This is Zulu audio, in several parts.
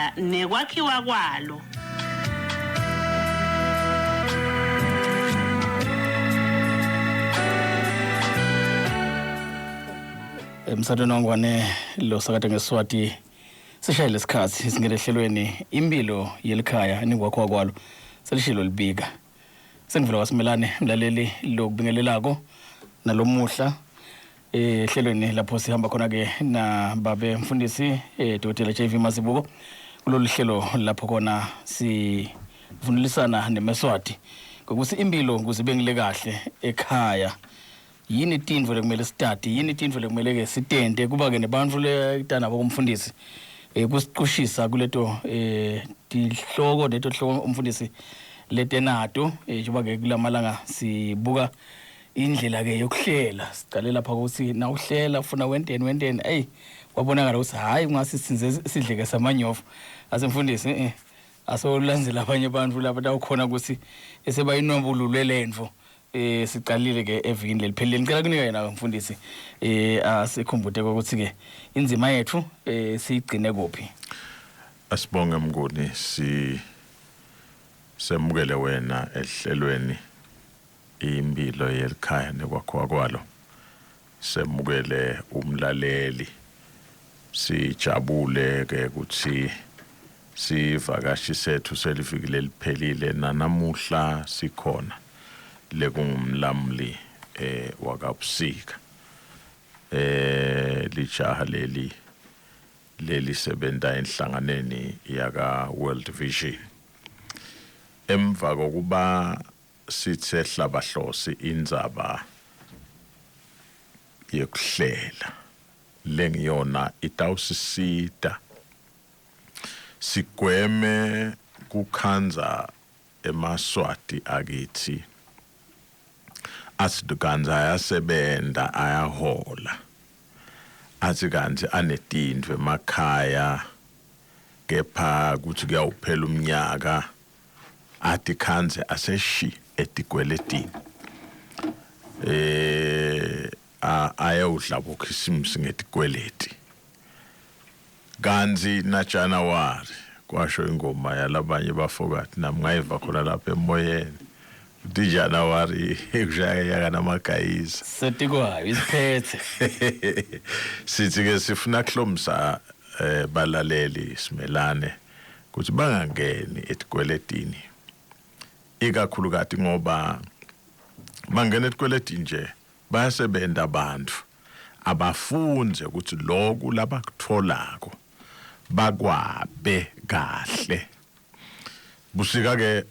Yelikhaya Nekwakhiwa Kwalo. Emsakazweni wangwane lo sakade ngeSwati sishayile isikhathi singene ehlelweni Imphilo Yelikhaya Nekwakhiwa Kwalo selishilo libika sengivula wasimelane mlaleli lokubingelelako nalomuhla ehlelweni lapho sihamba khona ke na babe mfundisi Dr. JV Masibuko kulolu hlelo lapho khona sivunulisana neMeswati ngokuthi impilo kuzibengile kahle ekhaya. Yini tindvo lekumele study, yini tindvo lekumele ke sitente kuba ke nebantfu letana bokumfundisi kusiqushisa kuleto tihloko leto hloko umfundisi letenato njengoba ke kulamalanga sibuka indlela ke yokuhlela siqale lapha ukuthi na uhlela ufuna wenteni kwabonakala ukuthi hayi ungasi sidleke samanyofu asemfundisi asolandzela abanye abantu lapha tawukhona ukuthi esebayinombululwe lendvo siqalile ke evikini leliphelile ngicela kunika yena mfundisi asikhumbute ukuthi ke inzima yethu siyigcine kuphi. Asibonge mnguni semukele wena ehlelweni Imphilo Yelikhaya Nekwakhiwa Kwalo. Semukele umlaleli sijabule ke ukuthi sivakashi sethu selifikile liphelile nanamuhla sikhona lekungumlamli wakabusika lijaha leli sebenta enhlanganeni yaka World Vision emva kokuba sithe hlabahlosi indzaba yokuhlela lengiyona itawusisita sigweme kukhanza eMaswati akithi asidukanza ayasebenta ayahola athi kanti anetindwe emakhaya kepha kuthi kuyawuphela umnyaka athi khanze aseshi etigweletini ayawudlabukha isimsi ngetigweleti kanzi na January kwasho ingoma yalabanye bafokati namngayiva khona lapha emoyeni di January ekushaya namagayisa setikwayo isiphethe sithi ke sifuna kuhlomsa balaleli simelane ukuthi bangangeni etigweletini ikakhulukati ngoba bangena etigweletini nje bayasebenta abantu abafunze ukuthi lokhu labakutholako bakwabe kahle busika ke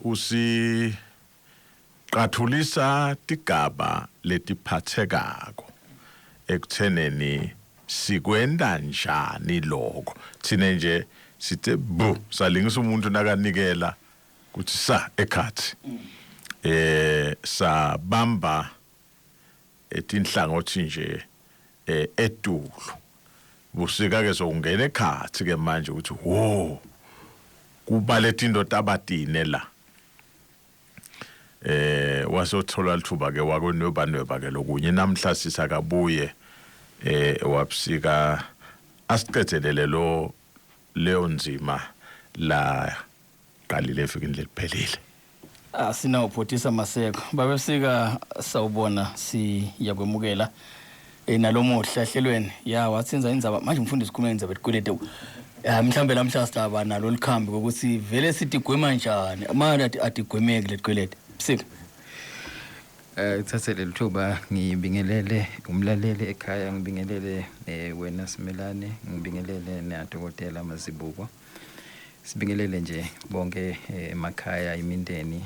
qathulisa tigaba letiphathekako ekutheneni sikwenda njani lokho thina nje sithe salingisa umuntu nakanikela ukuthi sa ekhathi sabamba etinhlangothi nje etulu busika ke sokungena ekhathi ke manje ukuthi kuba letinto tabatine la wasothola lithuba ke wakonweba ke lokunye namhla sisakabuye wabusika asiqedelele leyo nzima la qalile efikini leliphelile. Sinawuphotisa maseko babesika sawubona siyakwemukela nalomuhla ehlelweni watsenza indzaba manje umfundisi kume indzaba etikwelete mhlambe lamhla sitaba nalo likhambi ukuthi vele sitigwema njani amanje atigwemeke letikwelete sika Thathe lelithuba ngibingelele umlaleli ekhaya ngibingelele wena simelane ngibingelele na Dr. Masibuko sibingelele nje bonke emakhaya imindeni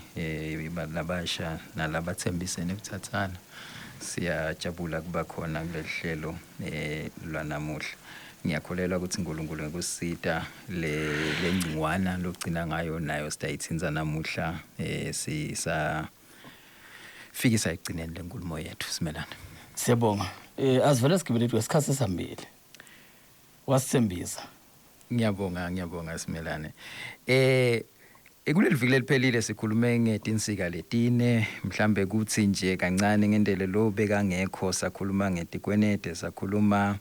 labasha nalabathembisene ukuthathana siyajabula kuba khona kulehlelo lwanamuhla ngiyakholelwa ukuthi uNkulunkulu ngekusita lengcingwana lokugcina ngayo nayo sitayithinza namuhla sisa fikisa igcineni lenkulumo yethu simelana. Siyabonga asivele sigibelethwe isikhathi sesambili wasithembisa. Ngiyabonga simelane. Ekuleli viki leliphelile sikhulume ngetinsika letine mhlambe kuthi nje kancane ngendele lo beka ngekho sakhuluma ngetikwenede sakhuluma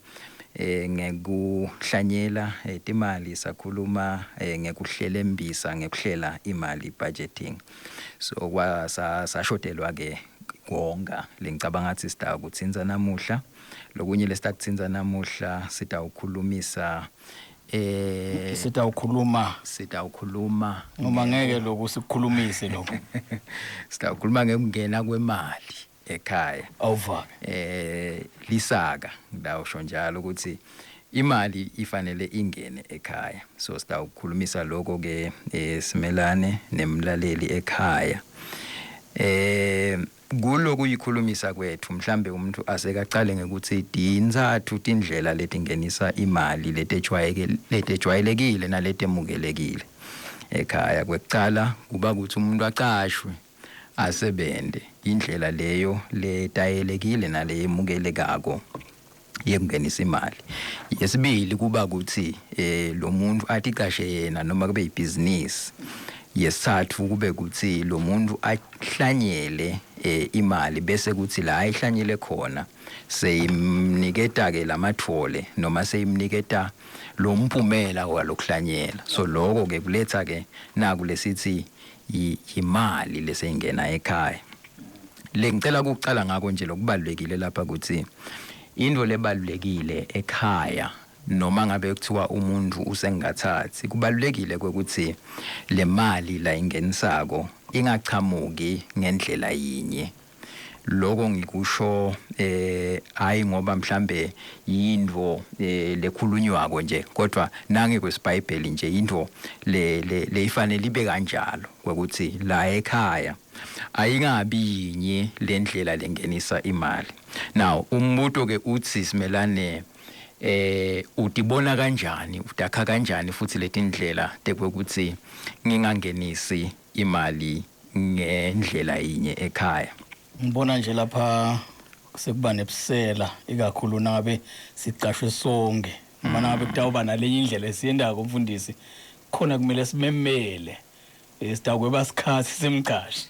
ngekuhlanyela imali sakhuluma ngekuhlela embisa ngekuhlela imali budgeting so kwasashodelwa ke konga lengicabanga ngathi sita ukuthinza namuhla lokunye lesithathinza namuhla sita ukukhulumisa sita ukhuluma noma ngeke lokho sikukhulumise lokho sita ukhuluma ngekungena kwemali ekhaya over lisaka ngidawusho njalo ukuthi imali ifanele ingene ekhaya so sita ukukhulumisa lokho ke simelane nemlaleli ekhaya kulo kuyikhulumisa kwethu mhlambe umuntu asekaqale ngekuthi dinzathu tindlela letingenisa imali letejwayelekile naletemukelekile ekhaya kwecala kuba ukuthi umuntu aqashwe asebende indlela leyo letayelekile naleyemukelekako yekungenisa imali yesibili kuba ukuthi lo muntu atiqashe yena noma kube ibusiness yesathu kube ukuthi lo muntu ahlanyele imali bese kuthi la ayihlanyele khona seyimniketa ke lamathole noma seyimniketa lo mphumela walokuhlanyela so lokho ke kuletha ke naku lesithi imali lesengena ekhaya ngicela ukucala ngako nje lokubalekile lapha ukuthi into lebalulekile ekhaya noma ngabe kuthiwa umuntu usengathathi kubalulekile ukuthi le mali la ingenisako ingachamuki ngendlela yinye lokho ngikusho hayi ngoba mhlambe yindvo lekhulunywako nje kodwa nange kwesiBhayibheli nje into le ifanele ibe kanjalo ukuthi la ekhaya ayingabi yinye lendlela lengenisa imali now umbuto ke uthi simelane utibona kanjani utakha kanjani futhi letindlela tekwekuthi ngingangenisi imali ngendlela yinye ekhaya ngibona nje lapha sekuba nebusela ikakhulu nabe sicashwe sonke noma nabe kutawuba nalenye indlela esiyendako umfundisi khona kumele simemele sidakwe basikhathi simqashi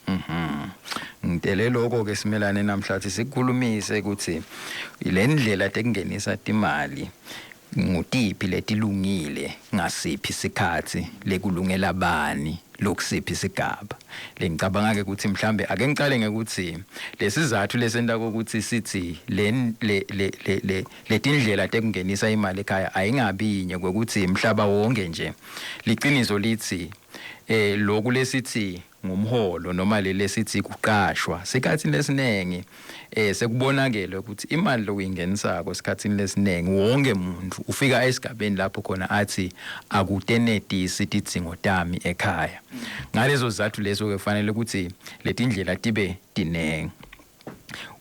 ngitele lokho ke simelane namhlathi sikukhulumise ukuthi ilendlela tekungenisa imali ngutiphi letilungile ngasiphi isikhathi lekulungela bani lokusiphi isigaba lengicabanga ke ukuthi mhlambe ake ngicale ngekuthi lesizathu lesenta ukuthi sithi letindlela tekungenisa imali ekhaya ayingabinye kwekuthi mhlaba wonke nje liqiniso lithi lokhu lesithi ngumholo noma lesithi kuqashwa sikhathini lesinengi sekubonakala ukuthi imali lokuyingenisako sikhathini lesinengi wonke umuntu ufika esigabeni lapho khona athi akutenetisi tidzingo tami ekhaya ngalezo zathu lezo ke kufanele ukuthi letindlela tibe tinengi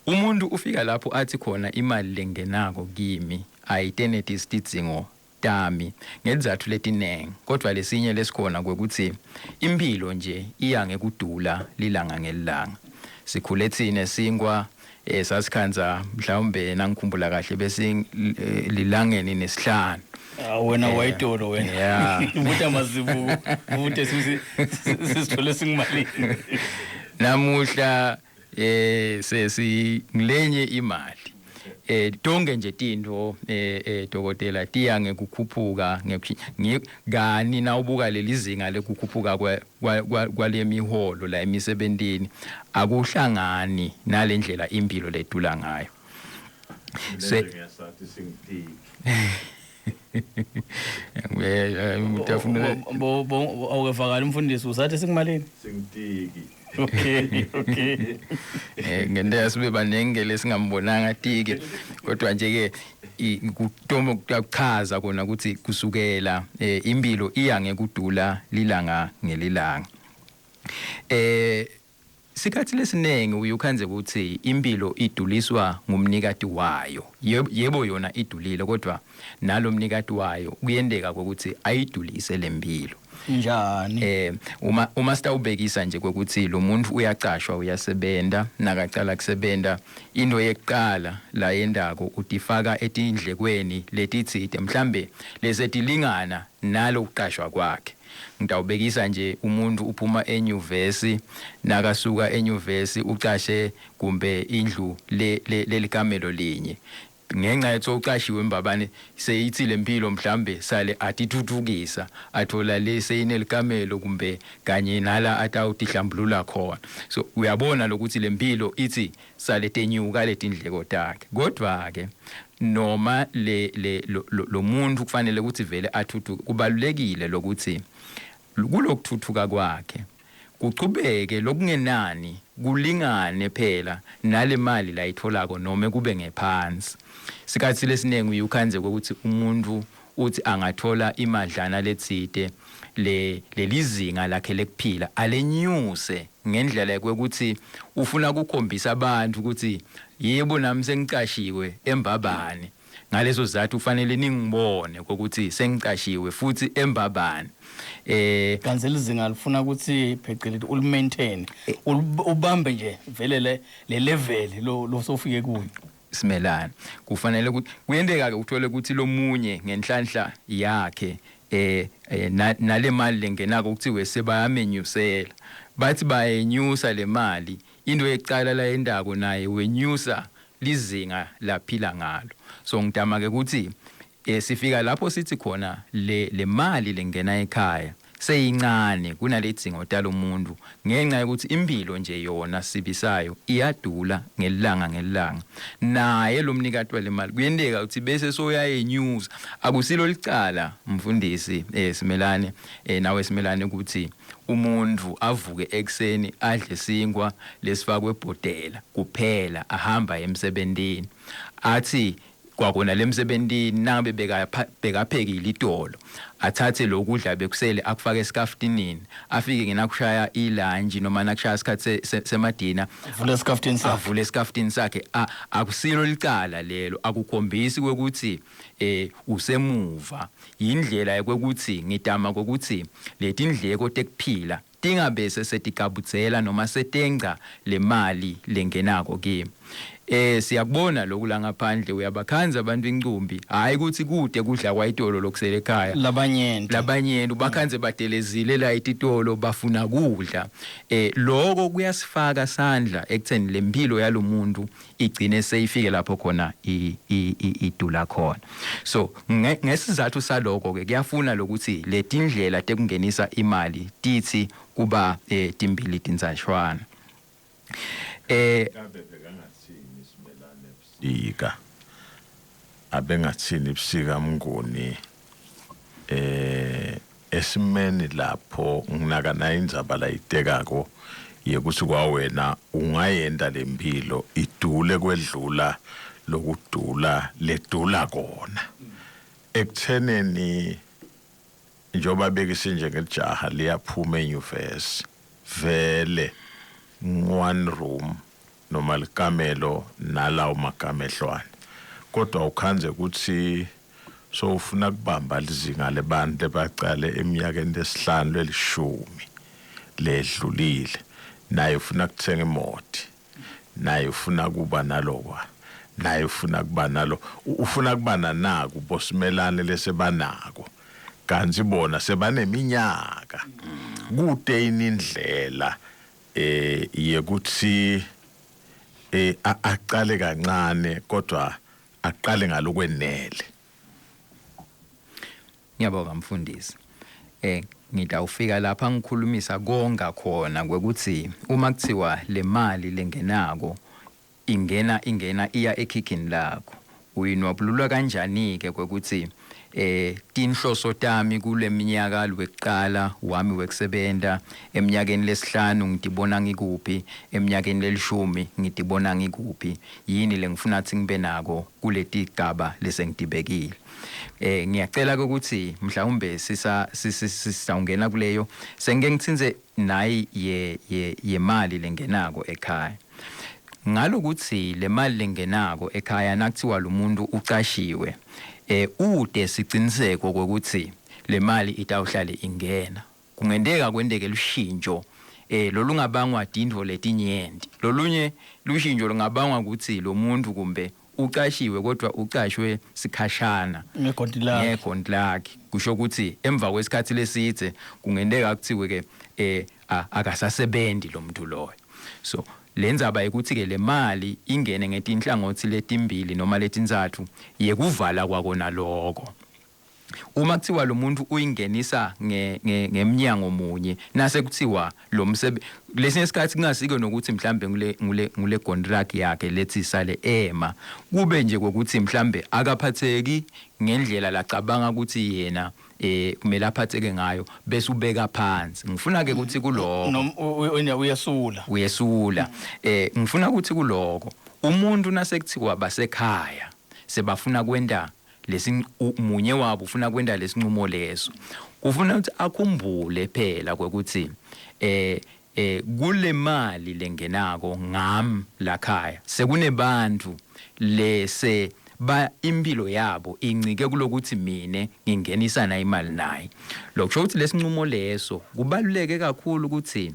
umuntu ufika lapho athi khona imali lengenako kimi ayitenetisi tidzingo tami ngezathu letinengi kodwa lesinye lesikhona ukuthi impilo nje iya ngekudula lilanga ngelilanga sikhule thina singwa sasikhanza mhlawumbe nangikhumbula kahle bese lilangeni nesihlanu wena wayitolo wena yeah ubuta mazibu ubute sisithole singimalini namuhla sesinglenye imali tonke nje tinto dokotela tiya ngekukhuphuka ngani na ubuka lelizinga lekukhuphuka kwalemiholo la emisebentini akuhlangani nalendlela impilo ledula ngayo ngiyasathi singitiki utafuna awuvakala umfundisi usathi singimalini singitiki okay ngende yasibe banengele singambonanga tiki kodwa nje ke kutomo kuchaza kona ukuthi kusukela impilo iya ngekudula lilanga ngelilanga sikhathi lesinengi uyukhanze ukuthi impilo iduliswa ngumnikati wayo yebo yona idulile kodwa nalo mnikati wayo kuyendeka ukuthi ayidulise lempilo njani uma sitawubekisa nje ukuthi lo muntu uyaqashwa uyasebenta nakaqala kusebenta into yeqala la yendako utifaka etindlekweni letitsite mhlambe lesetilingana nalo uqashwa kwakhe ngitawubekisa nje umuntu uphuma enyuvesi nakasuka enyuvesi uqashe kumbe indlu lelikamelo linye ngenxa yethi uqashiwe embabane seyithi lempilo mhlambe sale atithuthukisa athola lese inelikamelo kumbe kanye nala atawutihlambulula khona. So uyabona lokuthi lempilo ithi sale tenyuka letindleko takhe. Kodwa ke noma lo muntu kufanele ukuthi vele athuthuke, kubalulekile lokuthi kulokuthuthuka kwakhe kuchubeke lokungenani kulingane phela nale mali la itholako noma kube ngephansi. Sikhathi lesinengi uyukhanze ukuthi umuntu uthi angathola imadlana letsite lelizinga lakhe lekuphila alenyuse ngendlela yokuthi ufuna ukukhombisa abantu ukuthi yebo nami sengiqashiwe embabane. Ngalezo zathu ufanele ningibone ukuthi sengiqashiwe futhi embabane. Kanti lizinga lifuna ukuthi phecelezi ulimaintain ubambe nje vele le level lo sofike kuyo. Simelana kufanele ukuthi kuyendeka ke uthole ukuthi lo munye ngenhlanhla yakhe nale mali lengenako ukuthiwe sebayamenyusela bathi bayenyusa le mali into yecala la endako naye wenyusa lizinga laphila ngalo. So ngidama ke ukuthi sifika lapho sithi khona le mali lengena ekhaya seyincane kunaledzingo talo umuntu ngenxa yokuthi impilo nje yona sibisayo iyadula ngelanga naye lo mnikati wale mali kuyendeka ukuthi bese soyayenyusa akusilo licala mfundisi Simelane nawe Simelane ukuthi umuntu avuke ekseni adle sinkwa lesifakwe ebhodela kuphela ahamba emsebentini athi kwakona lemsebentini nangabe bekaphekile itolo athathe lokudla bekusele akufake esikaftinini afike ngenakushaya ilunch noma nakushaya isikhathi semadina avule esikhaftini sakhe akusilo licala lelo akukhombisi ukuthi usemuva indlela yokuthi ngidama ukuthi letindleko tekuphila tingabese setikabutsela noma setenga le mali lengenako kimi. Siyakubona lokula ngaphandle uyabakhanza abantu incumbi hayi ukuthi kude kudla kwayitolo lokusele ekhaya labanyeni ubakhanze badelezile la ititolo bafuna kudla. Lokho kuyasifaka sandla ekutheni lempilo yalomuntu igcine seyifike lapho khona idula khona. So ngesizathu saloko ke kuyafuna lokuthi letindlela tekungenisa imali tithi kuba timbili tinzashwana. Ika abengathini ibusika mnguni esimeni lapho nginakana indzaba la itekako yekuthi kwawena ungayenda lempilo idule kwedlula lokudula ledula kona ekutheneni njoba bekise njengelijaha liyaphuma enyuvesi vele one room noma likamelo nalawo makamehlwane kodwa ukhanze ukuthi so ufuna kubamba lizinga lebantu baqale eminyakeni lesihlanu lelishumi ledlulile naye ufuna kuthenga imoti naye ufuna kuba nalokwa naye ufuna kuba nalo ufuna kuba naku bosimelane lesebanako kanti bona sebaneminyaka kude inindlela yekuthi aqale kancane kodwa aqale ngalokwenele. Ngiyabonga mfundisi. Ngidawufika lapha ngikhulumisa konga khona kwekuthi uma kuthiwa le mali lengenako ingena iya ekhikhini lakho uyinwabulula kanjani ke kwekuthi tinhloso tami kule minyaka lweqala wami wekusebenta eminyakeni lesihlanu ngidibona ngikuphi eminyakeni lelishumi ngidibona ngikuphi yini lengifuna ukuthi ngibe nako kuleti gaba lesengidibekile. Ngiyacela ukuthi mhlawumbe sisawungena kuleyo sengeke ngithinze nayi yemali lengenako ekhaya ngalokuthi le mali lengenako ekhaya nakuthiwa lo muntu uqashiwe ude siciniseko kokuthi le mali itawuhlale ingena kungendeka kwendeke lushintsho lolungabangwa dindvo letinyenti lolunye lushintsho lungabangwa ukuthi lo muntu kumbe uqashiwe kodwa uqashwe sikhashana ngekontilaki kusho ukuthi emva kwesikhathi lesithe kungendeka kuthiwe ke akasasebendi lo muntu loyo. so lenzaba ukuthi ke le mali ingene ngetinhlangothi letimbili noma letinzathu yekuvala kwakona lokho. Uma kuthiwa lo muntu uyingenisa ngemnyango munye nase kuthiwa lo msebenzi lesinye isikhathi kungasike nokuthi mhlambe ngule contract yakhe lethi isale ema kube nje ukuthi mhlambe akaphatheki ngendlela lacabanga ukuthi yena kumele aphatheke ngayo bese ubeka phansi. Ngifuna ke ukuthi kuloko uyesula ngifuna ukuthi kuloko umuntu nase kuthiwa basekhaya sebafuna kwenda munye wabo ufuna kwenda lesinqumo leso kufuna ukuthi akhumbule phela ukuthi kule mali lengenako ngam lakhaya sekunebantu lese ba impilo yabo incike kulokuthi mine ngingenisa na imali nayi. Lokho ukuthi lesinqumo leso kubaluleke kakhulu ukuthi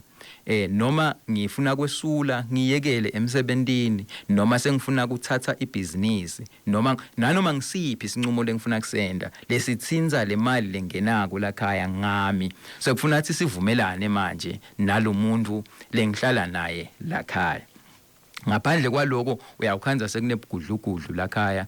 noma ngifuna kwesula ngiyekele emsebentini noma sengifuna ukuthatha ibusiness noma ngisiphi isinqumo lengifuna kusenda lesithinza le mali lengenako lakhaya ngami sekufuna ukuthi sivumelane manje nalomuntu lengihlala naye lakhaya. Ngaphandle kwaloko uyawukhanza sekunebugudlugudlu lakhaya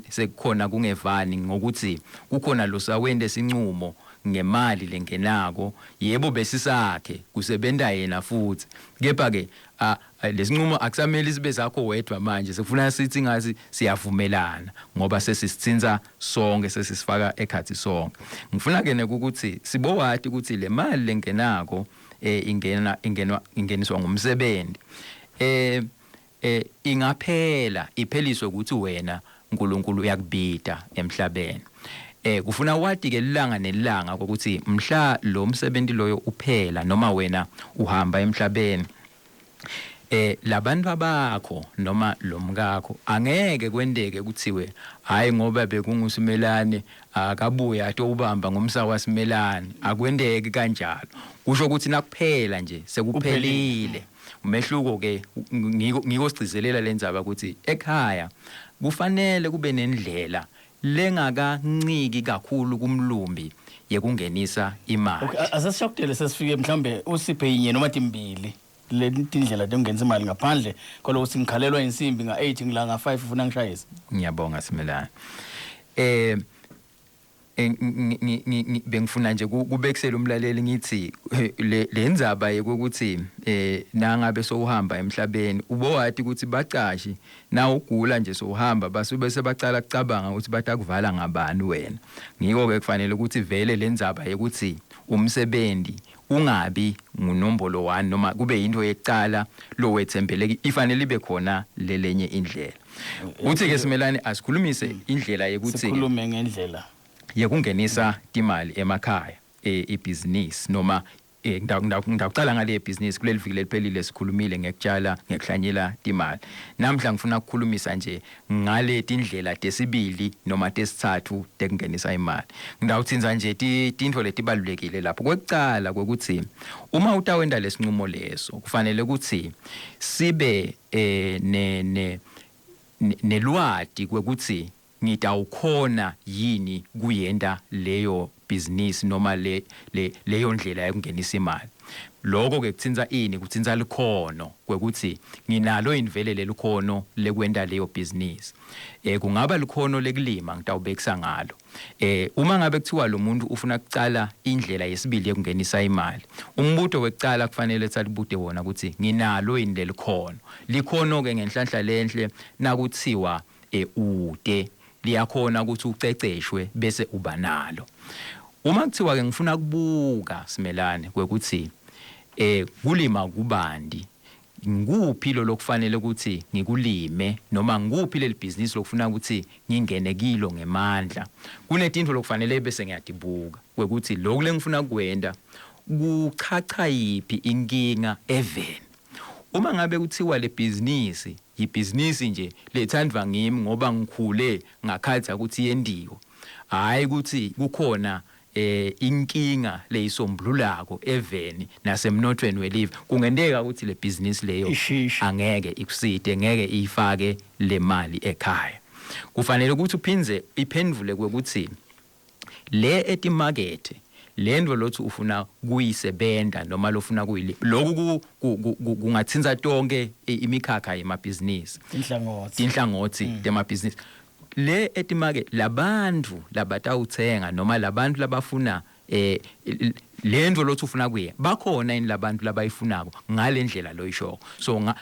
sekukhona kungevani ngokuthi kukhona losawende isinqumo ngemali lengenako yebo besisakhe kusebenta yena futhi kepha ke lesinqumo akusameli sibe zakho wedwa manje sekufuna sithi ngathi siyavumelana ngoba sesisithinza sonke sesisifaka ekhathi sonke. Ngifuna ke ukuthi sibowati ukuthi le mali lengenako ingeniswa ngumsebenzi ingaphela ipheliswe ukuthi wena uNkulunkulu uyakubida emhlabeni. Kufuna wathi ke lilanga nelanga ukuthi mhla lo msebenzi loyo uphela noma wena uhamba emhlabeni labantu abakho noma lo mkakho angeke kwendeke kuthiwe hayi ngoba bekungusimelane akabuya atobamba ngomsa wasimelane akwendeke kanjalo. Kusho ukuthi nakuphela nje sekuphelile. Umehluko ke ngikosicezelela lenzaba ukuthi ekhaya kufanele kube nendlela lengakanciki kakhulu kumlumbi yekungenisa imali. Okay, asesishokudele sesifike mhlambe usiphe inye noma timbili letindlela dongenza imali ngaphandle kwalokuthi ngikhalelwa insimbi nga8 ngilanga 5 ufuna ngishayise. Ngiyabonga Simelane. Bengifuna nje kubekisela umlaleli ngithi lenzaba yokuthi nangabe sohamba emhlabeni ubowathi ukuthi baqashi na ugula nje sohamba basube sebacala kucabanga ukuthi batakuvala ngabani wena. Ngiko ke kufanele ukuthi vele lenzaba yokuthi umsebenzi ungabi ngunombolo 1 noma kube into yecala lo wethembeleki ifanele ibe khona lelenye indlela. Uthi ke Simelane asikhulumise indlela yokuthi sikhulume ngendlela yekungenisa imali emakhaya ebusiness noma ngidaqala ngale business kuleli viki lephelile sikhulumile ngekutshala ngekuhlanyela imali. Namhla ngifuna ukukhulumisa nje ngale tindlela tesibili noma tesithathu tekungenisa imali. Ngidawuthinza nje tinto letibalulekile lapho. Kwekucala ukuthi uma utawenda lesinqumo leso kufanele ukuthi sibe nelwati kwekuthi ngitawukhona yini kuyenda leyo business noma leyo ndlela yokungenisa imali. Lokho ke kuthinza ini kuthinza likhono kwekuthi nginalo invele lelikhono lekwenda leyo business. Kungaba likhono lekulima ngitawubekisa ngalo. Uma ngabe kuthiwa lo muntu ufuna ukucala indlela yesibili yokungenisa imali umbuto wekucala kufanele tsalibude wona ukuthi nginalo yini lelikhono. Likhono ke ngenhlanhla lenhle nakuthiwa ude liyakhona ukuthi uceceshwe bese uba nalo. Uma kuthiwa ke ngifuna kubuka Simelane kwekuthi kulima kubandi ngikuphi lo lokufanele ukuthi ngikulime noma ngikuphi leli business lokufuna ukuthi ngingene kilo ngemandla kunetinto lokufanele bese ngiyadibuka kwekuthi lokho lengifuna kwenda kuchacha yipi inkinga eveni. Uma ngabe kuthiwa le business ibusiness nje lethandwa ngimi ngoba ngikhule ngakhatha ukuthi yendiwo hayi ukuthi kukhona inkinga leyisombululako eveni nasemnothweni welive kungendeka ukuthi le business leyo angeke ikuside ngeke ifake le mali ekhaya. Kufanele ukuthi uphinze iphendvule kwekuthi le etimarket lento lothi ufuna kuyisebenta noma lofuna kuyili lokhu kungathinza tonke imikhakha yemabhizinisi inhlangothi temabhizinisi le etimake labantu labatawuthenga noma labantu labafuna lento lothi ufuna kuye bakhona ini labantu labayifunako ngalendlela loyishoko so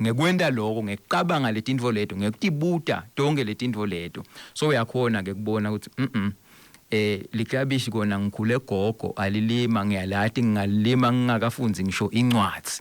ngekwenda lokho ngekucabanga letintfo leto ngekutibuta tonke letintfo leto so uyakhona ke kubona ukuthi liklabishi kona ngikhule gogo alilima ngiyalati ngalima ngingakafunzi ngisho incwadi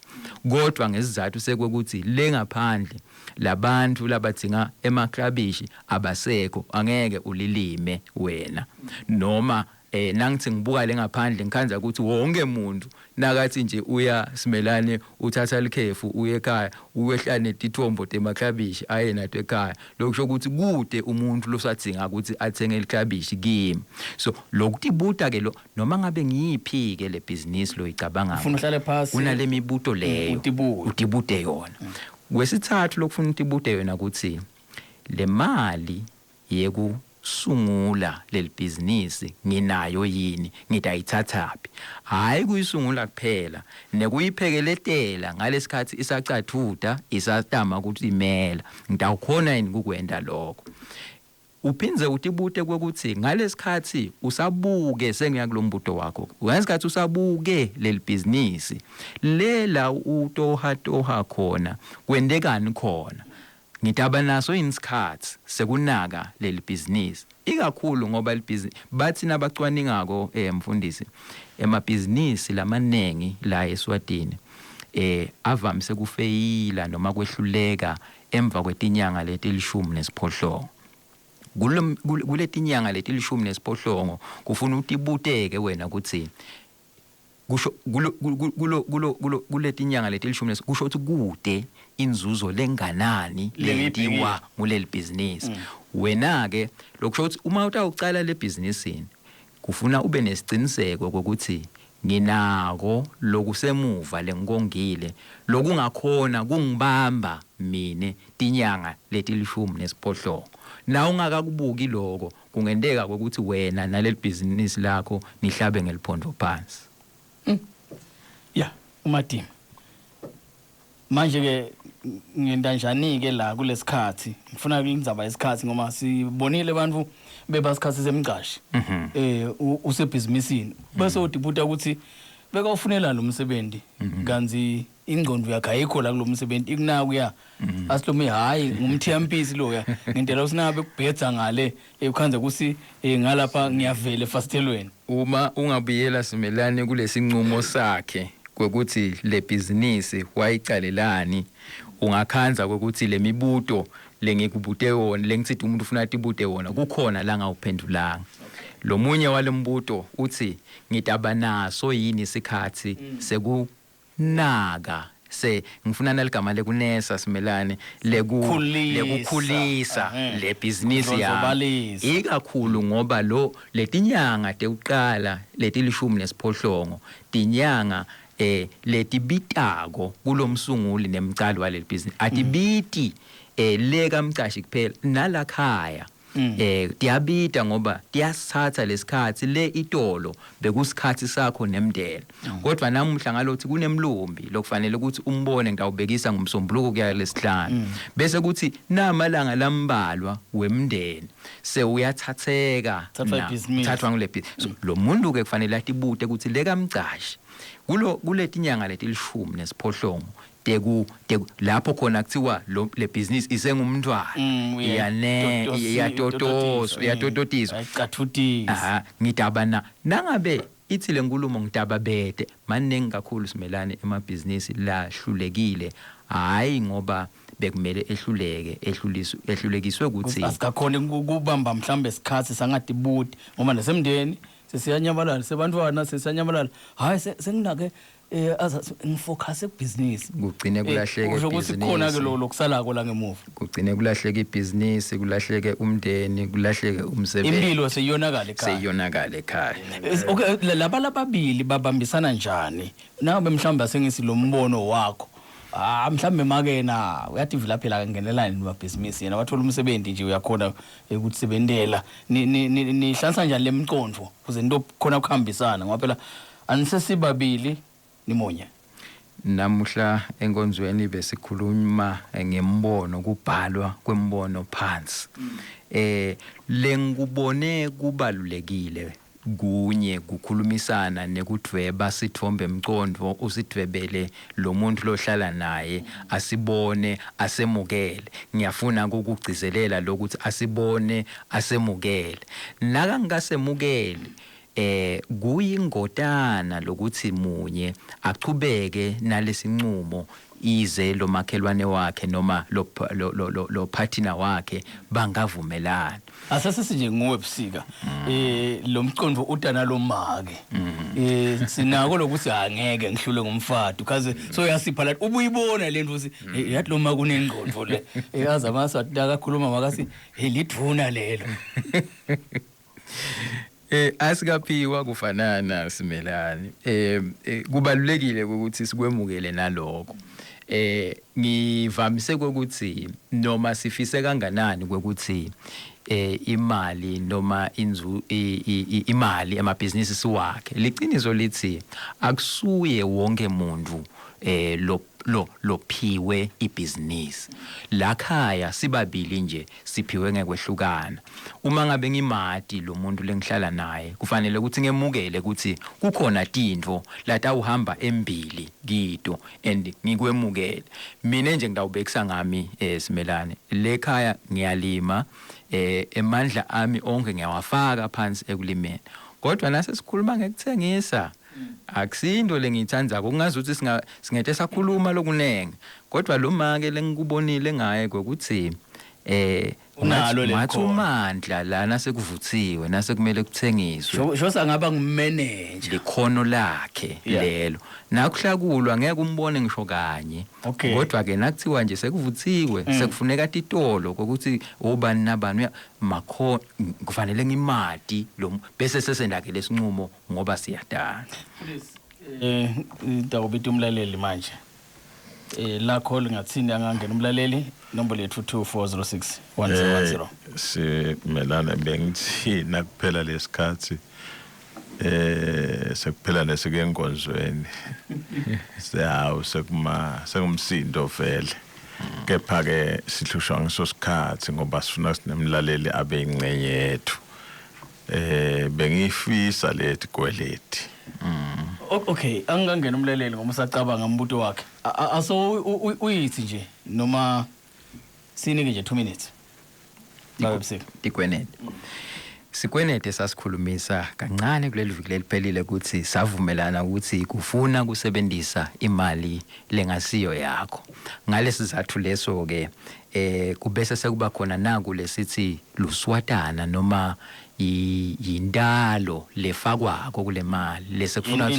kodwa ngesizathu sekwekuthi lengaphandle labantu labadzinga emaklabishi abasekho angeke ulilime wena noma nangithi ngibuka lengaphandle ngikhanza ukuthi wonke umuntu nakathi nje uya simelane uthatha likhefu uye ekhaya uyehlane tithombo temaklabishi aye nato ekhaya lokusho ukuthi kude umuntu losadzinga ukuthi athenge iklabishi kimi so lokutibuta ke lo noma ngabe ngiyiphi ke le business lo icabanga ufuna uhlale phasi unale mibuto leyo utibute yona kwesithathu lokufuna utibute yona ukuthi le mali sungula leli business nginayo yini ngidayithathaphi hayi kuyisungula kuphela nekuyiphekeletela ngalesikhathi isacathuta isatama ukuthi imela ngidawukhona yini kukwenda lokho uphinze utibute kwekuthi ngalesikhathi usabuke sengiyakulombuto wakho ngesikhathi usabuke leli business lela utoha khona kwendekani khona ngitaba naso insikhathi sekunaka leli business ikakhulu ngoba le business bathi nabacwaningako mfundisi emabhizinisi lamanengi la eSwatini avamise kufeyila noma kwehluleka emva kwetinyanga letilishumi nesiphohlongo kuletinyanga letilishumi nesiphohlongo kufuna utibuteke wena ukuthi kusho kuletinyanga letilishumi kusho ukuthi kude inzuzo lenganani lentiwa kuleli business wena ke lokusho ukuthi uma utawucala le businessini kufuna ube nesiciniseko ukuthi nginako lokusemuva lengongile lokungakhona kungibamba mine tinyanga letilishumi nesiphohlongo na ungakakubuki lokho kungendeka ukuthi wena naleli business lakho nihlabe ngeliphondo phansi ya uMadima manje ke ngendanjani ke la kulesikhathi ngifuna ngizaba isikhathi ngoba sibonile abantu bebasikhathi semgcashi usebhizinisini bese udibuta ukuthi beka ufunela lo msebenzi kanzi ingqondo yakhe ayikho la kulomsebenzi ikunaka ya asilume hayi ngumthiyampisi loya ngintela usinabe kubhetha ngale ukhanze kusi ngalapha ngiyavela efastelweni uma ungabuyela simelane kulesinqumo sakhe kwekuthi le business wayicalelani ungakhanza kwekuthi le mibuto lengikubute wona lengithi umuntu ufuna atibute wona kukhona la ngawuphendulanga lo munye walembuto uthi ngitaba naso yini isikhathi sekunaka ngifuna naligama lekunesa simelane lekukhulisa le business yami ikakhulu ngoba letinyanga tekuqala letilishumi nesiphohlongo tinyanga letibitako kulomsunguli nemcalo waleli business atibiti leka mcashi kuphela nalakhaya tiyabita ngoba tiyasatha lesikhathi le itolo bekusikhathi sakho nemndeni kodwa namuhla ngalothi kunemlumbi lokufanele ukuthi umbone ngidawubekisa ngumsombuluko kuya lesihlanu bese kuthi namalanga lambalwa wemndeni sewuyathatheka thathwa ngule business lo muntu ke kufanele atibute ukuthi leka mcashi kuletinyanga letilishumi nesiphohlongo lapho khona kuthiwa le business isengumntwana iyatototiswa ayicathutiswa ngidaba nangabe ithi le nkulumo ngidaba bede maningi kakhulu simelane emabhizinisi lahlulekile hayi ngoba bekumele ehlulekiswe ukuthi asikakhona kubamba mhlambe isikhathi sangadibuti ngoba nasemndeni sesiyanyamalala sebantwana sesiyanyamalala hayi senginake ngifocus ebusiness kugcine kulahleke ibusiness ukuthi khona ke lokusalako la ngemuva kugcine kulahleke ibusiness kulahleke umndeni kulahleke umsebenzi impilo seyiyonakala ekhaya okay laba lababili babambisana njani nabe mhlamba sengisi lo mbono wakho mhlambe make na uyathi vilaphela kangenelani nemabhizinisi yena wathola umsebenzi nje uyakhona ukuthi sebendela nihlansa njani lemicondvo kuze into khona kuhambisana ngoba phela anisesibabili nimonye. Namuhla enkonzweni besikhuluma ngembono kubhalwa kwembono phansi. Lengubone kubalulekile kunye kukhulumisana nekudweba sithombe emcondvo usidwebele lo muntu lohlala naye asibone asemukele. Ngiyafuna ukugcizelela lokuthi asibone asemukele. Naka ngikasemukele kuyingotana lokuthi munye achubeke nalesinqumo ize lo makhelwane wakhe noma lo partner wakhe bangavumelana. Asase nje nguwebusika lo mcondvo utana lo make sinako lokuthi angeke ngihlule ngomfado kaze so yasipha la ubuyibona lento uthi yathi lo make unengqondo le yazi amaswati akakhuluma makasi lidvuna lelo. Asikaphiwa kufanana Simelani. Kubalulekile ukuthi sikwemukele naloko. Ngivamise ukuthi noma sifise kanganani ukuthi imali noma imali emabhizinisi siwakhe liqiniso lithi akusuye wonke umuntu lophiwe ibhizinisi lakhaya sibabili nje siphiwe ngekwehlukana. Uma ngabe ngimati lo muntu lengihlala naye kufanele ukuthi ngemukele ukuthi kukhona tintfo lata uhamba embili kito and ngikwemukele mina nje ngidawubekisa ngami Simelane lekhaya ngiyalima emandla ami onke ngiyawafaka phansi ekulimeni kodwa nase sikhuluma ngekuthengisa akusindo lengithandza kungazuthi singethe sakhuluma lokunenge kodwa lo make lengikubonile ngaye ukuthi unalo umandla lana sekuvuthiwe nase kumele kuthengiswe shosa ngaba ngumanager likhono lakhe lelo nakuhlakulwa ngeke umbone ngisho kanye kodwa ke nakuthiwa nje sekuvuthiwe sekufuneka titolo ukuthi obani nabani makho kufanele ngimati lo bese sesendake lesinqumo ngoba siyadana. Dawubita umlaleli manje la call ngathini angangena umlaleli nombolo yethu 2406 Simelana bengithi nakuphela lesikhathi sekuphela nesikenkondweni sehawu sekumsindo vele kepha ke sihlushwa ngesosikhathi ngoba sifuna sinemlaleli abe ingcenye yethu bengifisa lethi kweleti. Okay angangena umlaleli ngoba usacabanga umbuto wakhe aso uyithi nje noma sinike nje 2 minutes babusika tikwenete sikwenete sasikhulumisa kancane kuleli viki leliphelile ukuthi savumelana ukuthi kufuna kusebenzisa imali lengasiyo yakho ngalesi sizathu leso ke kubese sekuba khona naku lesithi luswatana noma yindalo lefakwako kule mali lesekufuna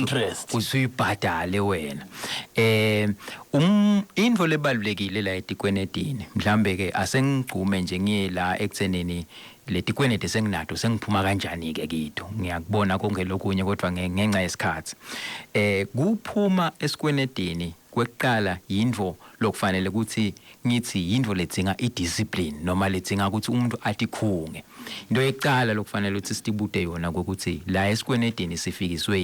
usuyibhadale wena. Info lebalulekile la etikwenetini mhlambe ke asengigcume nje ngiyela ekuthenini letikwenete senginato sengiphuma kanjani ke kito ngiyakubona konke lokunye kodwa ngenxa yesikhathi kuphuma esikwenetini kwekuqala yindvo lokufanele ukuthi ngithi yindvo ledzinga idiscipline noma ledzinga ukuthi umuntu atikhunge. Into yeqala lokufanele ukuthi sitibude yona ukuthi la esikwenedini sifikiswe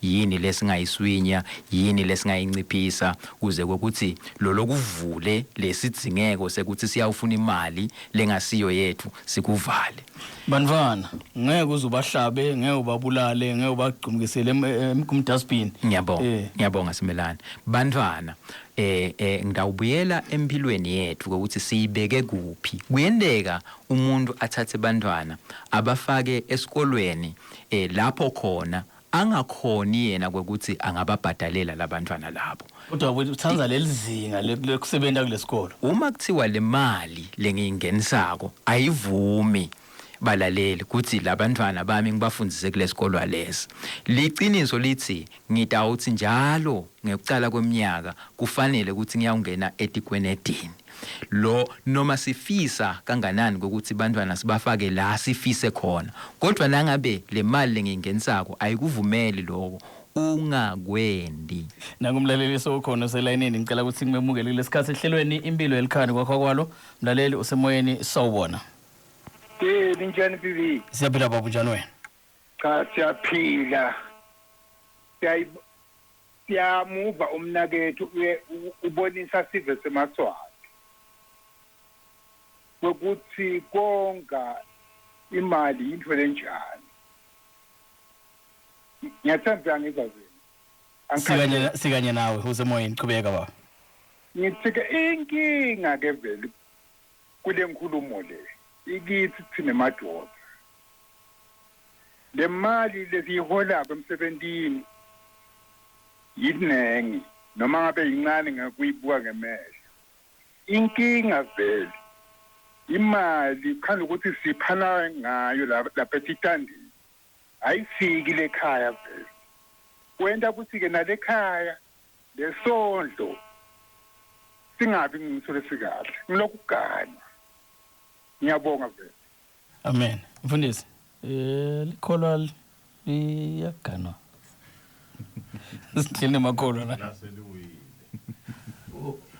yini lesingayiswinya yini lesingayinciphisa kuze ukuthi lo lokuvule lesidzingeko sekuthi siyawufuna imali lengasiyo yethu sikuvale. Banvana ngeke uzubahlabe ngeke ubabulale ngeke ubagcumukisele emkumdustbin. Ngiyabonga Simelane. Bantwana ngidawubuyela empilweni yethu ukuthi siyibeke kuphi. Kuyendeka umuntu athathe bantwana abafake esikolweni lapho khona angakhoni yena ukuthi angababhadalela labantwana labo. Kodwa uthanza lelizinga lekusebenza kulesikolo. Uma kuthiwa le mali lengiyingenisako ayivumi balaleli kuthi labantwana bami ngibafundise kulesikolo alesi. Liqiniso lithi ngidawuthi njalo ngekucala kweminyaka kufanele ukuthi ngiyawungena etikwenedini. Lo noma sifisa kanganani ukuthi bantwana sibafake la sifise khona kodwa nangabe le mali lengiyingenisako ayikuvumeli lokho ungakwendi. Nangumlaleli sokhona selayinini ngicela ukuthi ngimemukele lesikhathi ehlelweni impilo Yelikhaya Nekwakhiwa Kwalo. Mlaleli usemoyeni sawubona. Linjani bibi? Siyaphila baba njani wena? Cha siyaphila. Siyamuva umnakethu ubonisa sive semaswati. Ukuthi konga imali into lenjani. Ngiyathanda ngizazini. Sikanye nawe usemoyeni qhubeka baba. Ngithike inkinga ke vele kule nkulumo le. Ikithi thina madoda. Le mali lesihola emsebentini yinengi noma ngabe incane ngakuyibuka ngemehlo. Inkinga vele imali khanda ukuthi siphana ngayo lapha etitandini ayifiki lekhaya vele. Kwenta ukuthi ke nalekhaya lesondlo singabi ngimthole sikahle ngilokhu kugana. Ngiyabonga vele. Amen. Mfundisi likholwa liyaganwa. Sithini makholwa la?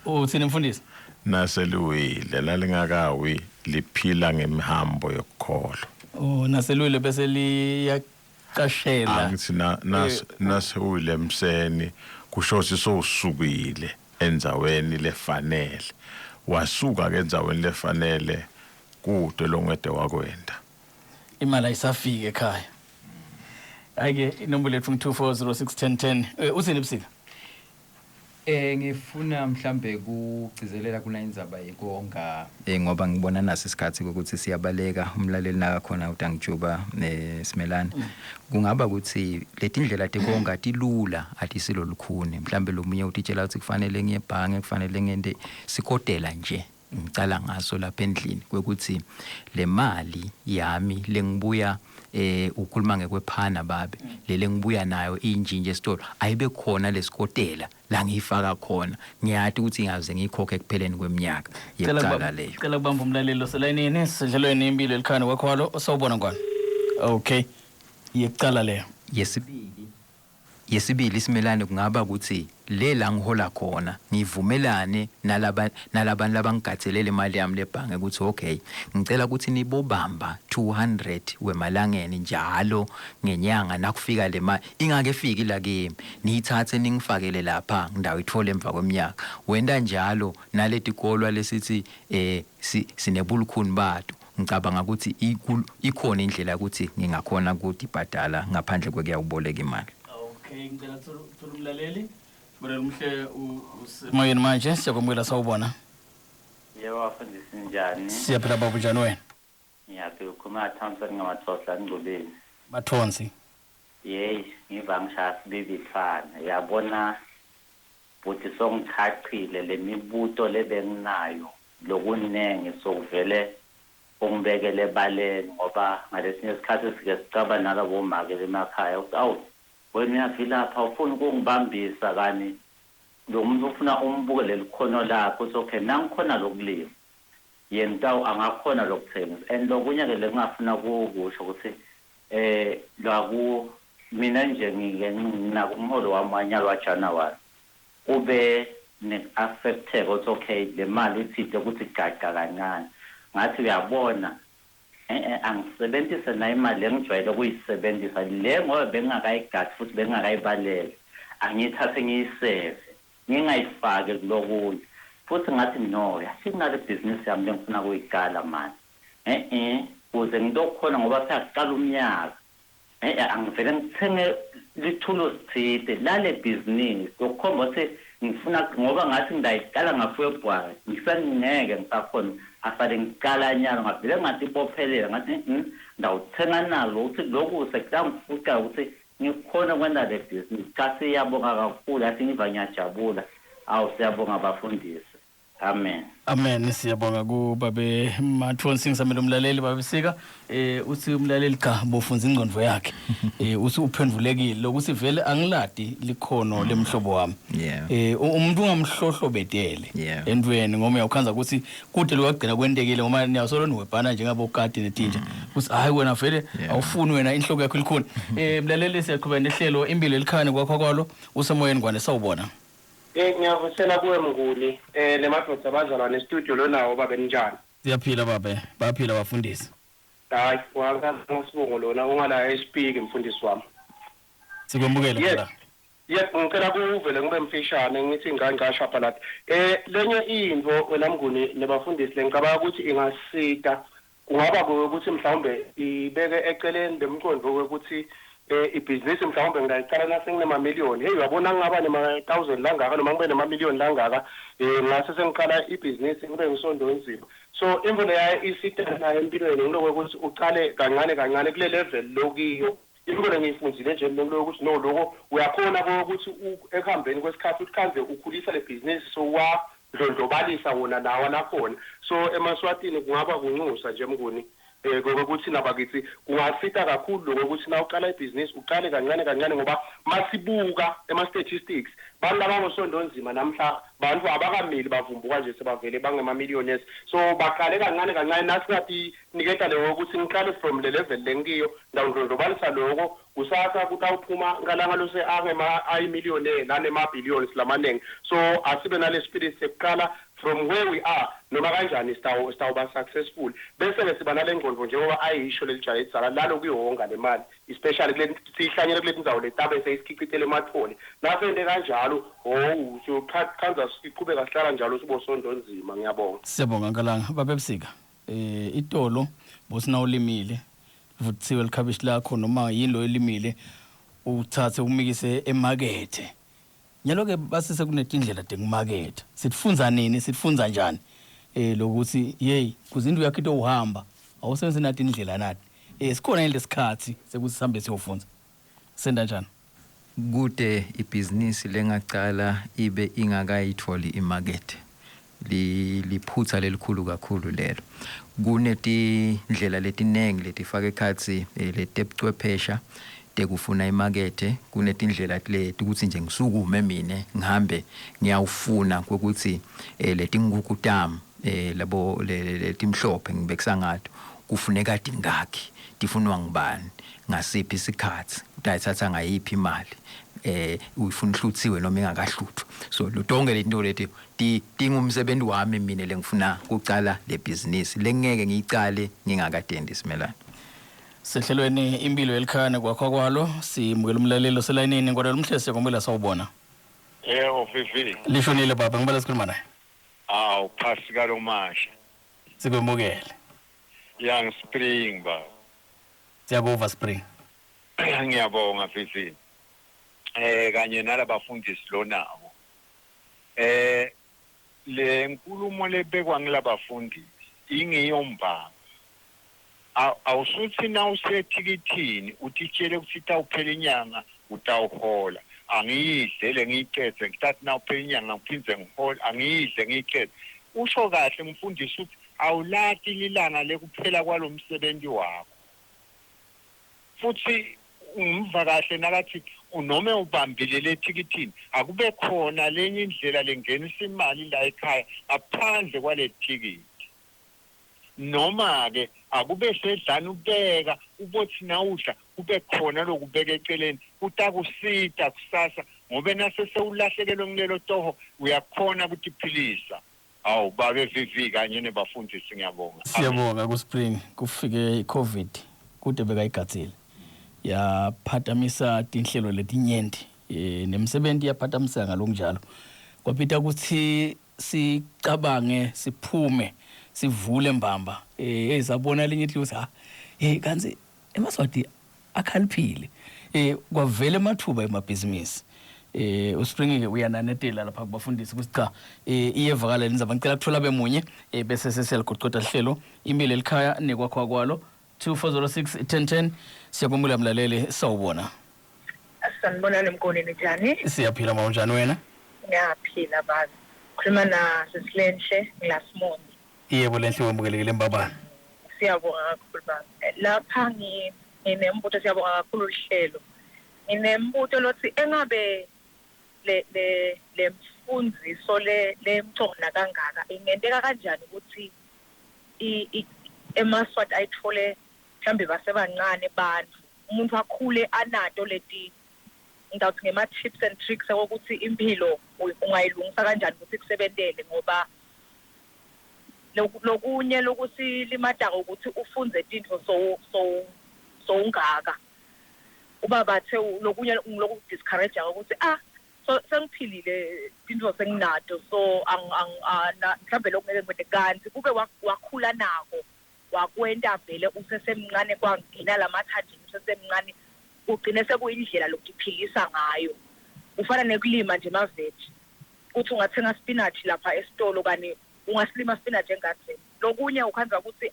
Uthini mfundisi? Naseluwile lalingakawi liphila ngemihambo yokukholwa. Naseluwile bese liyaqashela. Angithi nasewile emseni kusho ukuthi sowusukile enzaweni lefanele. Wasuka ke enzaweni lefanele kude longede wakwenda. Imali ayisafike ekhaya. Ake inombolo lethu 24061010. Uthini Busika? Ngifuna mhlambe kugcizelela kuna indzaba yekonga ngoba ngibona nasi isikhathi ukuthi siyabaleka umlaleli naka khona uTangijuba Simelane. Kungaba ukuthi letindlela tekonga tilula atisilo lukhuni. Mhlambe lomunye utitshela ukuthi kufanele ngiyebhange kufanele ngende sikotela nje. Ngicala ngaso lapha endlini kwekuthi le mali yami lengibuya ukhuluma ngekwephana babe lele ngibuya nayo injinje esitolo ayibe khona lesikotela la ngiyifaka khona ngiyathi ukuthi ngaze ngikhokhe kupheleni kweminyaka yecala leyo. Cela kubamba umlaleli oselayinini sidlelweni impilo Yelikhaya Nekwakhiwa Kwalo osawubona ngwane. Okay. Yecala leyo. Yesibili Simelane kungaba ukuthi le la ngihola khona ngivumelane nalabantu labangigathelele imali yami lebhange ukuthi okay ngicela ukuthi nibobamba 200 wemalangeni njalo ngenyanga nakufika le mali ingake fiki la kimi niyithathe ningifakele lapha ndawo ithole emva kweminyaka wenda njalo naleti golwa lesithi sinebulukhuni bathu ngicabanga ukuthi ikhona indlela ukuthi ngingakhona ukuthi ibhadala ngaphandle kwekuyawuboleka imali. Okay, ngicela thola umlaleli. Bona umhle usemoyeni manje siyakwamukela sawubona. Yebo wafundisa njani? Siyaphila baba njani wena? Ngiyaphila ukhuluma Thompson ngamathohla ngqobeni. Mathonsi. Ngiva ngishaya sibibi fana. Yabona futhi songichachile lemibuto lebenginayo lokunenge sokuvele ongibekele baleni ngoba ngalesinye isikhathi sike sicaba nalabo makele emakhaya ukuthi wena uyafila lapha ufuna ukungibambisa kani lo muntu ufuna umbukele likhono lakho ukuthi okay nangikhona lokulima yena angakhona lokuthengisa and lokunye ke lengafuna ukusho ukuthi lwaku mina nje ngina kumholo wamanyalo wa January ube ne-affected ukuthi okay le mali ithide ukuthi gaga kancane ngathi uyabona angisebenzise na imali engijwayele ukuyisebenzisa le ngoba bengakayigadi futhi bengakayibalele angithathe ngiyiseve ngingayifake kulokunye futhi ngathi no yasinale business yami lengifuna ukuyigala manje kuze ngizokhona ngoba siyaqala umnyaka angivele ngithenge lithulo sithide lale business ukukhomba ukuthi ngifuna ngoba ngathi ngidayicala ngafebruary ngisangeke ngisakhona afale ngicala nyalo ngavele ngathi ibophelela ngathi ndawuthenga nalo ukuthi lokhu sekuyangifuqa ukuthi ngikhona kwenda le business cha siyabonga kakhulu athi ngiva ngiyajabula awu siyabonga abafundisi Amen. Amen. Siyabonga kubabe Mathonsi ngisamela umlaleli babesika uthi umlaleli cha bofunza ingqondo yakhe uthi uphendvulekile lokuthi vele angiladi likhono lemhlobo wami umuntu ungamhlohlobetele entweni ngoba uyakhanza ukuthi kude lokugcina kwentekile ngoba niyasolo niwebhana njengabokati netinja uthi hayi wena vele awufuni wena inhloko yakho ilikhona mlaleli siyaqhubeka nehlelo Imphilo Yelikhaya Nekwakhiwa Kwalo usemoyeni kwane sawubona. Ngiyavusela kuwe Mnguni lemadoda abazalwane studio lonawo babe njani? Siyaphila babe baphila bafundisi. Hayi wasibongo lona ungala espeak mfundisi wami. Sikwembukela phela. Ngicela kuvele ngibe mfishane ngithi ngangasha pha lapha. Lenye into wena Mnguni nebafundisi lengicabanga ukuthi ingasita kungaba ukuthi mhlawumbe ibeke eceleni lemqondo ukuthi ibusiness mhlawumbe ngayicala nasengine million hey uyabona ngaba nema 1000 langaka noma ngibe nema million langaka ngase sengiqala ibusiness ngibe ngisondo enzima so imvulo yayo isitana empilweni ngiloko ukuthi uqale kancane kule level lokiyo imvulo ngiyifundzile nje lokho ukuthi no lokho uyakhona ukuthi ekuhambeni kwesikhathi ukhanze ukhulisa le business so ndlobalisa wona nawa nakhona so emaswatini kungaba kunxusa nje Mnguni ukuthi nabakithi kungasita kakhulu lokuthi na uqala ibusiness uqale kancane ngoba masibuka ema-statistics bantu labangosonto nzima namhla bantu abakamili bavumbuka nje sebavele bangema-millionaires so baqale kancane nasingathi niketa leyo ukuthi ngiqale from le level lengiyo ndawundlondlobalisa lokho kusasa kutawuphuma ngalanga lose ayimillionaire nanema-billions lamanenge so asibe nale spirit sekuqala from where we are noma kanjani sitawuba successful bese siba nale ngqondo njengoba ayisho lelijala etsala lalo kuyihonga le mali especially kule sihlanyele kule ndzawo letabe seyisikhiqithele emathole nasente kanjalo khanza siqhubeka sihlala njalo sibosondo nzima ngiyabonga. Siyabonga nkalanga babebusika itolo bosina ulimile vuthiwe likhabishi lakho noma yini lo elimile uthathe umikise emakethe nyalo ke basise kunetindlela dengimarket sitfunza nini sitfunza njani lokuthi hey kuzinto yakho into uhamba awusenze nathi indlela nathi sikhona ile sikhathi sekuthi sihambe siyofunza senda njani kude ibusiness lengaqala ibe ingakayitholi imarket liphutha lelikhulu kakhulu lelo kunetindlela letinengi letifaka ekhathi letebcwephesha tekufuna imakethe kunetindlela leti ukuthi nje ngisukume mina ngihambe ngiyawufuna ukuthi leti ngukutami labo letimhlophe ngibekisa ngathi kufuneka dingakhi tifunwa ngibani ngasiphi isikhathi utayithatha ngayiphi imali uyifuna uhluthiwe noma ingakahluthwa so lutonke letinto leti tingumsebenzi wami mina lengifuna ukucala le business lengeke ngiyicale ngingakatendi simelana. Sehlelweni Imphilo Yelikhaya Nekwakhiwa Kwalo simukela umlalelo selayinini kodwa umhlese ngombela sawubona. Vivi. Lishonile baba ngibala sikhuluma naye. Phasi kalomasha. Sikwemukela. Young Spring ba. Siyabonga Spring. Ngiyabonga Vivi. Kanye nalabafundisi lonawo. Le nkulumo lebekwa ngilabafundisi ingiyombanga. Awusuthi na usethikithini utitshele ukuthi tawuphela inyanga utawuhola angiyidle ngiyicede ngithatha na uphela inyanga ngiphindze ngihola angiyidle ngiyicede usho kahle mfundisi ukuthi awulati lilanga lekuphela kwalomsebenzi wakho futhi umva kahle nakathi unoma ubambile lethikithini akube khona lenye indlela lengenisa imali la ekhaya ngaphandle kwalethikiti noma ke akube sedlana ubeka ubothi nawudla kube khona lokubeka eceleni utakusita kusasa ngoba nase sewulahlekelwe ngilelo toho uyakhona ukuthi philisa awu babe Vivi kanye nebafundisi ngiyabonga. Siyabonga ku Spring kufike iCovid kude bekayigatsile yaphatamisa tinhlelo letinyenti nemsebenzi yaphatamisa ngalonjalo kwapita ukuthi sicabange siphume sivule mbamba ezabona linye ithi kanzi emaswati akhaliphile kwavele amathuba emabhizinisi uSpring ke uyananetela lapha kubafundisi ukuthi cha iyevakala lenza bangicela ukuthola bemunye bese sesiyaligoqoda lihlelo Imphilo Yelikhaya Nekwakhiwa Kwalo 2406 1010 siyabonga mlaleli sawubona. Sanibonani Mnguni njani? Siyaphila mawunjani wena? Ngiyaphila bazi. khuluma na Sesilenhle Glassmond. Yebo Lenhle wamukelekile mbaba. Siyabonga kakhulu baba. Lapha nginembuto siyabonga kakhulu uhlelo. Nginembuto lothi engabe le mfundiso lemthona kangaka ingenteka kanjani ukuthi emaswati ayithole mhlambe basebancane bantu umuntu akhule anato leti ngawuthi ngema tips and tricks ukuthi impilo ungayilungisa kanjani ukuthi kusebentele ngoba lokunye lokusilimada ukuthi ufunze into so ungaka uba bathe lokunye ngiloku discourage ukuthi so sengiphilile into senginato so mhlambe lokungeke ngibede kanti kube wakhula nako wakwenta vele usesemncane kwangena lamathanjini usesemncane ugcine sekuyindlela lokuphilisa ngayo ufana nekulima nje maveji uthi ungathenga spinach lapha esitolo kani ungasilima spinach engadini lokunye ukhanza ukuthi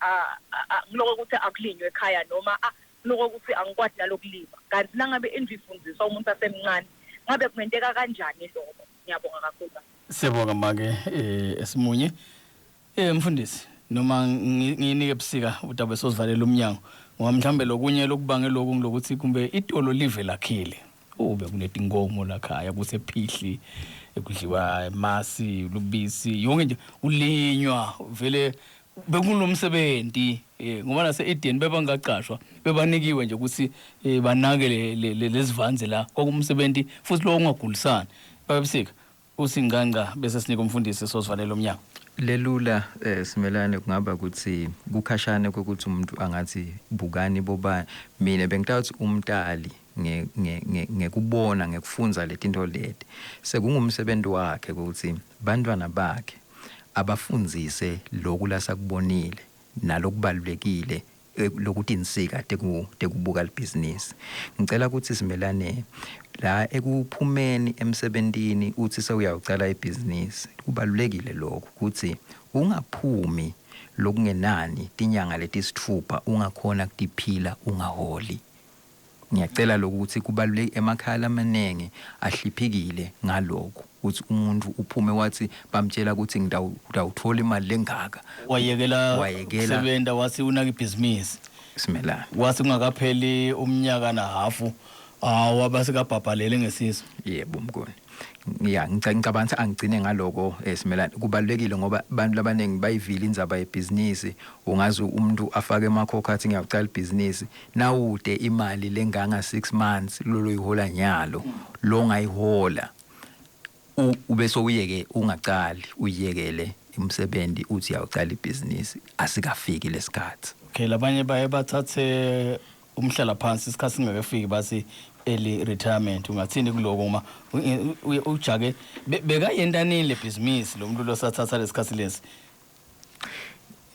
ngiloko ukuthi akulinywe ekhaya noma ngiloko ukuthi angikwadi nalokulima kanti nangabe endifundisa umuntu asemncane ngabe kungenteka kanjani lokho ngiyabonga kakhulu siyabonga make esimunye mfundisi noma nginike ebusika utabe sozivalela umnyango ngoba mhlambe lokunye lokubange lokhu ngilokuthi kumbe itolo live lakhile ube kunetinkomo lakhaya kusephihli ekudliwa emasi lubisi yonke nje ulinywa vele bekunomsebenzi ngoba nase Eden bebangaqashwa bebanikiwe nje ukuthi banake lezivanze la kwakumsebenzi futhi lo ungagulisana babusika usinganga bese sinika umfundisi sozivalela umnyango lelula simelane kungaba ukuthi kukhashane ukuthi umuntu angathi bukani boba mina bengithatha umntali ngekubona ngekufunza letinto leti sekungumsebenzi wakhe ukuthi bantwana bakhe abafundzise lokhu lasakubonile nalokubalulekile lokuthi insika tekubuka libhizinisi ngicela ukuthi simelane la ekuphumeni emsebentini uthi sewuyawucala ibhizinisi kubalulekile lokho ukuthi ungaphumi lokungenani tinyanga letisithupha ungakhona kutiphila ungaholi ngiyacela lokuthi kubaluleke emakhaya amanenge ahliphikile ngalokho ukuthi umuntu uphume wathi bamtshela ukuthi ngidawuthola imali lengaka wayekela sebenza wathi unaka ibhizinisi simelana wathi ungakapheli umnyaka na hafu wabasekabhabhalele ngesizo yebo mngoni ngicabanga angigcine ngaloko simelana kubalekile ngoba abantu labanengi bayivile indzaba yebhizinisi ungazi umuntu afake emakhokha athi ngiyacala ibhizinisi nawude imali lenganga 6 months lolo yihola nyalo lo ngayihola ube so uyeke ungacali uyekele umsebenzi uthi uyacala ibhizinisi asikafiki lesikhathi okay labanye baye bathathe umhlala phansi isikhathi singakafiki bathi early retirement ungathini kuloko uma ujake bekayendanini le business lo muntu losathatha lesikhathi lesi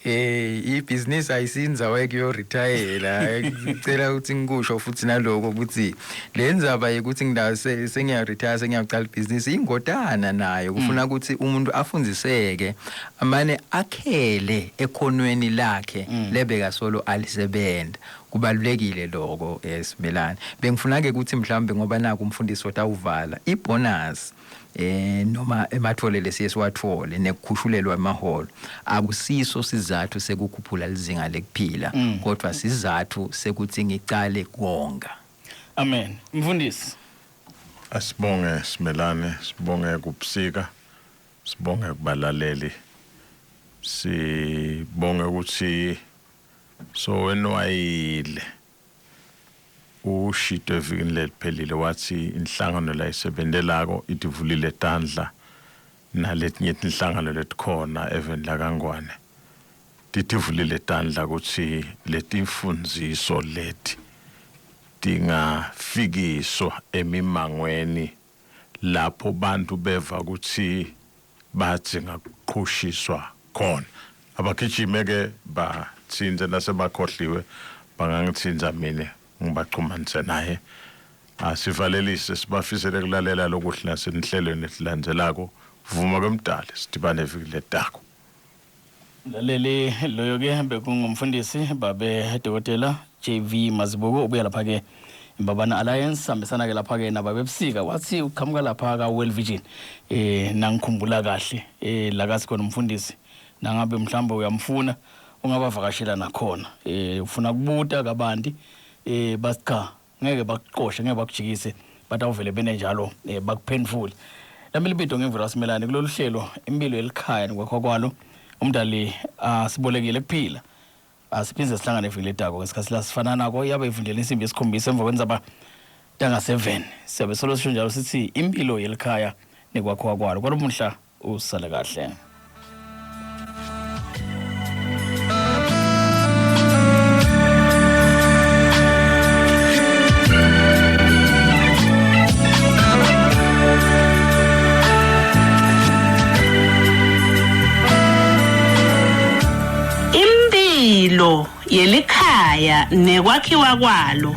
ibusiness ayisinza wekuyo retire la ngicela ukuthi ngikusho futhi naloko ukuthi lenzaba ukuthi ngidawo sengiya retire sengiyaqala ibusiness ingodana nayo kufuna ukuthi umuntu afundziseke amane akhele ekhonweni lakhe lebeka solo alisebenda kubalulekile lokho simelane bengifuna ke ukuthi mhlambe ngoba naku umfundisi wotawuvala ibonus noma ematholele siyesiwathole nekukhushulelwa emaholo akusiso sizathu sekukhuphula lizinga lekuphila kodwa sizathu sekuthi ngicale konga amen mfundisi asibonge simelane sibonge kubusika sibonge kubalaleli sibonge ukuthi so wenwayile ushito evikini leliphelile wathi inhlangano la isebendelako itivulile tandla naletinye inhlangano letikhona even la kangwane titivulile tandla ukuthi letimfundiso leti tingafikiswa emimangweni lapho bantu beva ukuthi badzinga kuqhushiswa khona abagijime ke bathinze nasebakhohliwe bangangithinza mina ngibaxhumanise naye asivalelise sibafisele kulalela lokuhle nasenhlelweni esilandzelako vuma kwemdala sidibane eviki letako laleli loyo ke bekungumfundisi babe dokotela JV Mazibuko ubuya lapha ke Imbabana Alliance sambisana ke lapha ke nababebusika wathi uqhamuka lapha ka World Vision nangikhumbula kahle la kasikhona umfundisi nangabe mhlawumbe uyamfuna ungabavakashela nakhona ufuna kubuta kabanti basicha ngeke bakuqoshe ngeke bakujikise bathi awuvele bene njalo bakuphendfule lami libido ngemvula simelane kulolu hlelo impilo yelikhaya Nekwakhiwa Kwalo umdali sibolekile kuphila asiphinze sihlangane evile etako ngesikhathi la sifana nako yabe ivundlela insimbi yesikhombisa emva kwenzaba tanga 7 siyabe solo sisho njalo sithi impilo yelikhaya Nekwakhiwa Kwalo kwalomuhla usale kahle. Impilo Yelikhaya Nekwakhiwa Kwalo.